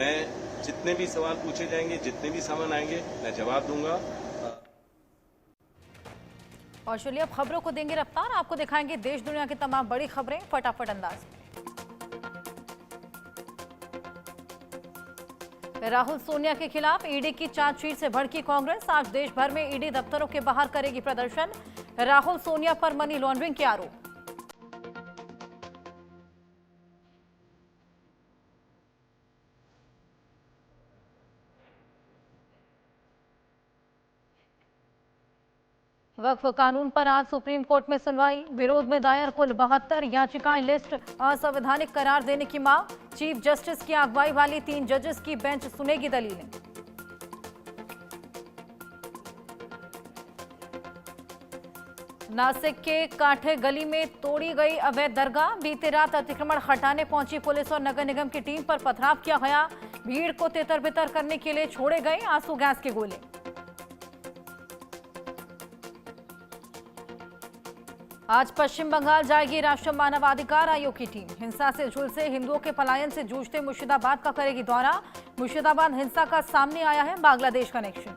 मैं जितने भी सवाल पूछे जाएंगे, जितने भी सामान आएंगे, मैं जवाब दूंगा। और चलिए अब खबरों को देंगे रफ्तार, आपको दिखाएंगे देश दुनिया की तमाम बड़ी खबरें फटाफट अंदाज में। राहुल सोनिया के खिलाफ ईडी की चार्जशीट से भड़की कांग्रेस, आज देश भर में ईडी दफ्तरों के बाहर करेगी प्रदर्शन। राहुल सोनिया पर मनी लॉन्ड्रिंग के आरोप। वक्फ कानून पर आज सुप्रीम कोर्ट में सुनवाई, विरोध में दायर कुल 72 याचिकाएं लिस्ट, असंवैधानिक करार देने की मांग। चीफ जस्टिस की अगुवाई वाली 3 जजेस की बेंच सुनेगी दलीलें। नासिक के काठे गली में तोड़ी गई अवैध दरगाह, बीती रात अतिक्रमण हटाने पहुंची पुलिस और नगर निगम की टीम पर पथराव किया गया, भीड़ को तितर बितर करने के लिए छोड़े गए आंसू गैस के गोले। आज पश्चिम बंगाल जाएगी राष्ट्रीय मानवाधिकार आयोग की टीम, हिंसा से झुलसे हिंदुओं के पलायन से जूझते मुर्शिदाबाद का करेगी दौरा। मुर्शिदाबाद हिंसा का सामने आया है बांग्लादेश कनेक्शन।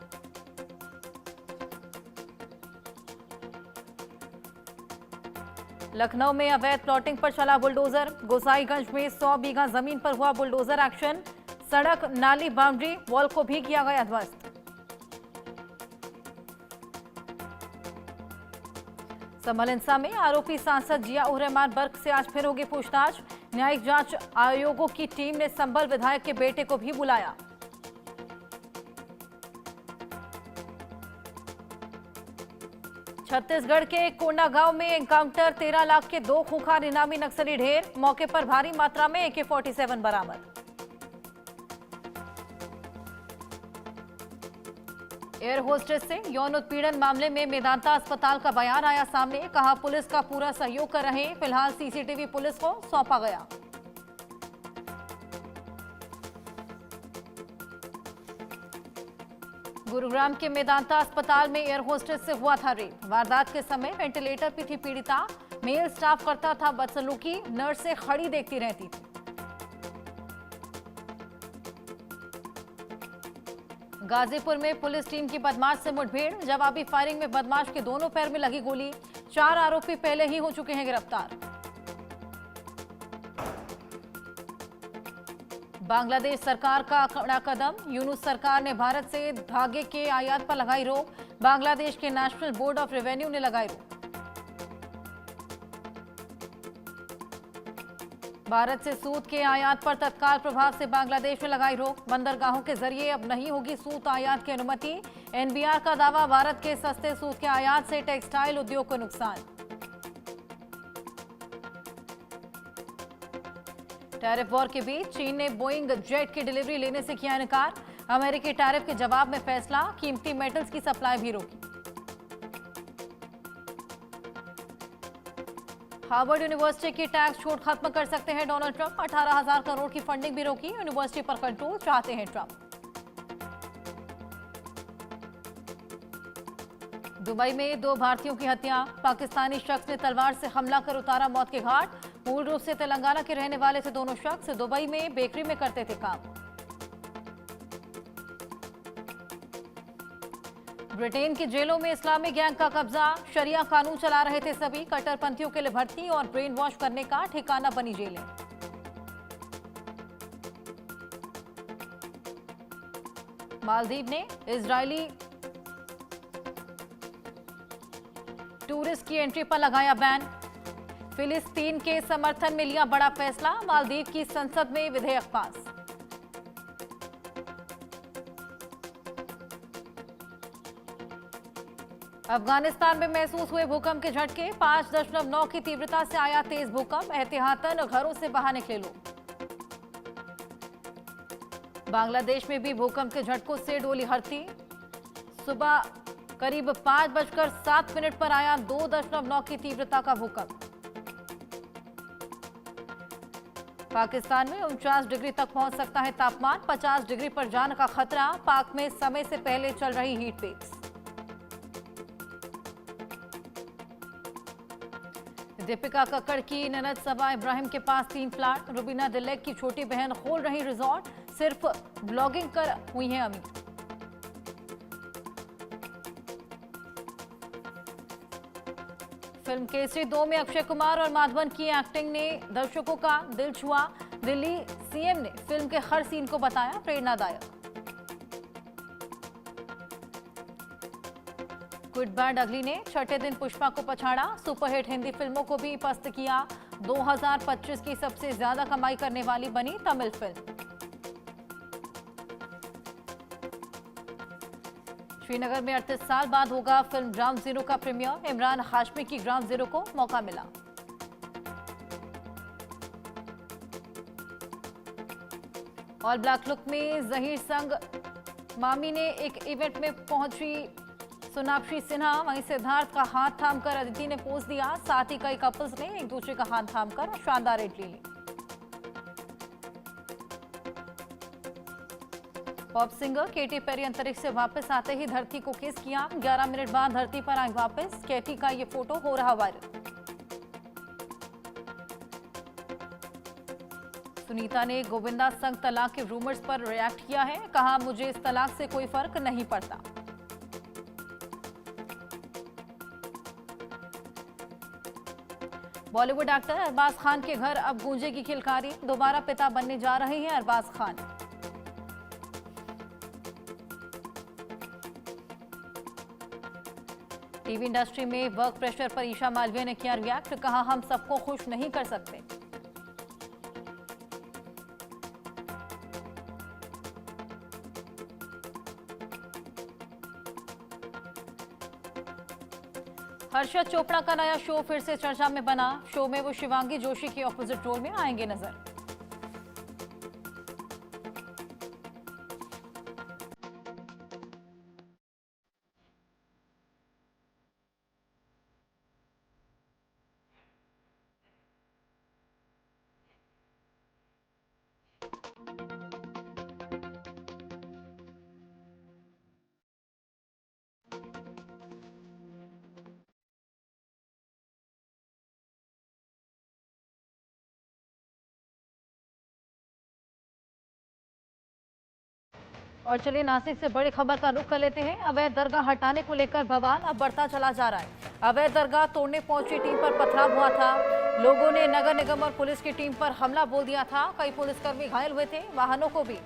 लखनऊ में अवैध प्लॉटिंग पर चला बुलडोजर, गोसाईगंज में 100 बीघा जमीन पर हुआ बुलडोजर एक्शन, सड़क नाली बाउंड्री वॉल को भी किया गया ध्वस्त। संभल हिंसा में आरोपी सांसद जिया उर रहमान बर्क से आज फिर होगी पूछताछ, न्यायिक जांच आयोगों की टीम ने संभल विधायक के बेटे को भी बुलाया। छत्तीसगढ़ के कोंडागांव में एनकाउंटर, 13 लाख के 2 खूंखार इनामी नक्सली ढेर, मौके पर भारी मात्रा में AK-47 बरामद। एयर होस्टेस से यौन उत्पीड़न मामले में मेदांता अस्पताल का बयान आया सामने, कहा पुलिस का पूरा सहयोग कर रहे, फिलहाल सीसीटीवी पुलिस को सौंपा गया। गुरुग्राम के मेदांता अस्पताल में एयर होस्टेस से हुआ था रेप, वारदात के समय वेंटिलेटर पर थी पीड़िता, मेल स्टाफ करता था बदसलूकी, नर्स से खड़ी देखती रहती थी। गाजीपुर में पुलिस टीम की बदमाश से मुठभेड़, जवाबी फायरिंग में बदमाश के दोनों पैर में लगी गोली, 4 आरोपी पहले ही हो चुके हैं गिरफ्तार। बांग्लादेश सरकार का कड़ा कदम, यूनुस सरकार ने भारत से धागे के आयात पर लगाई रोक, बांग्लादेश के नेशनल बोर्ड ऑफ रेवेन्यू ने लगाई रोक। भारत से सूत के आयात पर तत्काल प्रभाव से बांग्लादेश में लगाई रोक, बंदरगाहों के जरिए अब नहीं होगी सूत आयात की अनुमति। एनबीआर का दावा, भारत के सस्ते सूत के आयात से टेक्सटाइल उद्योग को नुकसान। टैरिफ वॉर के बीच चीन ने बोइंग जेट की डिलीवरी लेने से किया इनकार, अमेरिकी टैरिफ के जवाब में फैसला, कीमती मेटल्स की सप्लाई भी रोकी। हार्वर्ड यूनिवर्सिटी की टैक्स छूट खत्म कर सकते हैं डोनाल्ड ट्रंप, 18,000 करोड़ की फंडिंग भी रोकी, यूनिवर्सिटी पर कंट्रोल चाहते हैं ट्रंप। दुबई में 2 भारतीयों की हत्या, पाकिस्तानी शख्स ने तलवार से हमला कर उतारा मौत के घाट, मूल रूप से तेलंगाना के रहने वाले थे दोनों शख्स, दुबई में बेकरी में करते थे काम। ब्रिटेन की जेलों में इस्लामी गैंग का कब्जा, शरिया कानून चला रहे थे सभी, कट्टरपंथियों के लिए भर्ती और ब्रेन वॉश करने का ठिकाना बनी जेलें। मालदीव ने इजरायली टूरिस्ट की एंट्री पर लगाया बैन, फिलिस्तीन के समर्थन में लिया बड़ा फैसला, मालदीव की संसद में विधेयक पास। अफगानिस्तान में महसूस हुए भूकंप के झटके, 5.9 की तीव्रता से आया तेज भूकंप, एहतियातन घरों से बाहर निकले लोग। बांग्लादेश में भी भूकंप के झटकों से डोली हरती, सुबह करीब 5:07 पर आया 2.9 की तीव्रता का भूकंप। पाकिस्तान में 49 डिग्री तक पहुंच सकता है तापमान, 50 डिग्री पर जाने का खतरा, पाक में समय से पहले चल रही हीट वेव्स। दीपिका कक्कड़ की ननद सबा इब्राहिम के पास 3 फ्लैट। रुबीना दिलेक की छोटी बहन खोल रही रिजॉर्ट। सिर्फ ब्लॉगिंग कर हुई है अमीर। फिल्म केसरी 2 में अक्षय कुमार और माधवन की एक्टिंग ने दर्शकों का दिल छुआ। दिल्ली सीएम ने फिल्म के हर सीन को बताया प्रेरणादायक। गुड बैड अगली ने छठे दिन पुष्पा को पछाड़ा। सुपरहिट हिंदी फिल्मों को भी पस्त किया। 2025 की सबसे ज्यादा कमाई करने वाली बनी तमिल फिल्म। श्रीनगर में 38 साल बाद होगा फिल्म ग्राउंड जीरो का प्रीमियर। इमरान हाशमी की ग्राउंड जीरो को मौका मिला। ऑल ब्लैक लुक में जहीर संग मामी ने एक इवेंट में पहुंची सोनाक्षी सिन्हा। वहीं सिद्धार्थ का हाथ थामकर अदिति ने पोज दिया। साथ ही कई कपल्स ने एक दूसरे का हाथ थामकर शानदार एंट्री ली। पॉप सिंगर केटी पेरी अंतरिक्ष से वापस आते ही धरती को किस किया। 11 मिनट बाद धरती पर आई वापस। केटी का ये फोटो हो रहा वायरल। सुनीता ने गोविंदा संग तलाक के रूमर्स पर रिएक्ट किया है। कहा, मुझे इस तलाक से कोई फर्क नहीं पड़ता। बॉलीवुड एक्टर अरबाज खान के घर अब गूंजेगी किलकारी। दोबारा पिता बनने जा रहे हैं अरबाज खान। टीवी इंडस्ट्री में वर्क प्रेशर पर ईशा मालवीय ने किया रिएक्ट। कहा, हम सबको खुश नहीं कर सकते। हर्षद चोपड़ा का नया शो फिर से चर्चा में बना। शो में वो शिवांगी जोशी के ऑपोजिट रोल में आएंगे नजर। और चलिए नासिक से बड़ी खबर का रुख कर लेते हैं। अवैध दरगाह हटाने को लेकर बवाल अब बढ़ता चला जा रहा है। अवैध दरगाह तोड़ने पहुंची टीम पर पथराव हुआ था। लोगों ने नगर निगम और पुलिस की टीम पर हमला बोल दिया था। कई पुलिसकर्मी घायल हुए थे। वाहनों को भी